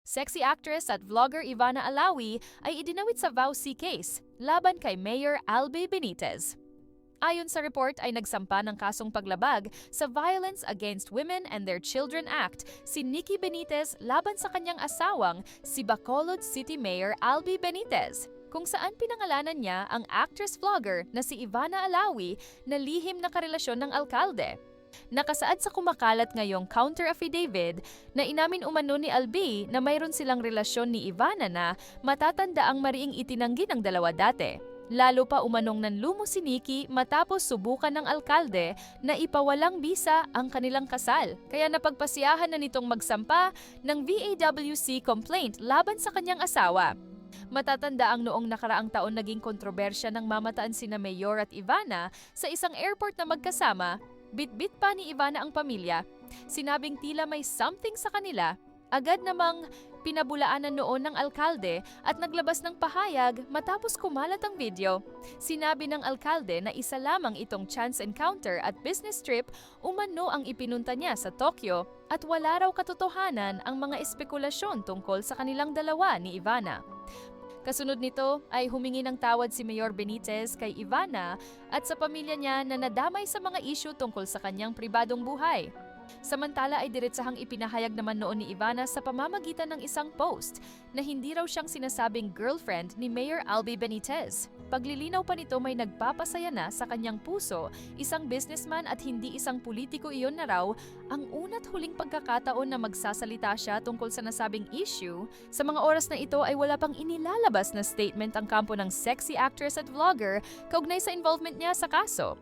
Sexy actress at vlogger Ivana Alawi ay idinawit sa VAUC case laban kay Mayor Albi Benitez. Ayon sa report ay nagsampa ng kasong paglabag sa Violence Against Women and Their Children Act si Nikki Benitez laban sa kanyang asawang si Bacolod City Mayor Albi Benitez, kung saan pinangalanan niya ang actress-vlogger na si Ivana Alawi na lihim na karelasyon ng alkalde. Nakasaad sa kumakalat ngayong counter-affidavit na inamin umano ni Albi na mayroon silang relasyon ni Ivana na matatanda ang mariing itinanggi ng dalawa dati. Lalo pa umanong nanlumo si Nikki matapos subukan ng alkalde na ipawalang bisa ang kanilang kasal. Kaya napagpasiyahan na nitong magsampa ng VAWC complaint laban sa kanyang asawa. Matatanda ang noong nakaraang taon naging kontrobersya ng mamataan sina Mayor at Ivana sa isang airport na magkasama. Bit-bit pa ni Ivana ang pamilya. Sinabing tila may something sa kanila. Agad namang pinabulaanan noon ng alkalde at naglabas ng pahayag matapos kumalat ang video. Sinabi ng alkalde na isa lamang itong chance encounter at business trip umano ang ipinunta niya sa Tokyo at wala raw katotohanan ang mga espekulasyon tungkol sa kanilang dalawa ni Ivana. Kasunod nito ay humingi ng tawad si Mayor Benitez kay Ivana at sa pamilya niya na nadamay sa mga isyu tungkol sa kanyang pribadong buhay. Samantala ay diretsahang ipinahayag naman noon ni Ivana sa pamamagitan ng isang post na hindi raw siyang sinasabing girlfriend ni Mayor Albi Benitez. Paglilinaw pa nito may nagpapasaya na sa kanyang puso, isang businessman at hindi isang politiko iyon na raw ang una't huling pagkakataon na magsasalita siya tungkol sa nasabing issue. Sa mga oras na ito ay wala pang inilalabas na statement ang kampo ng sexy actress at vlogger kaugnay sa involvement niya sa kaso.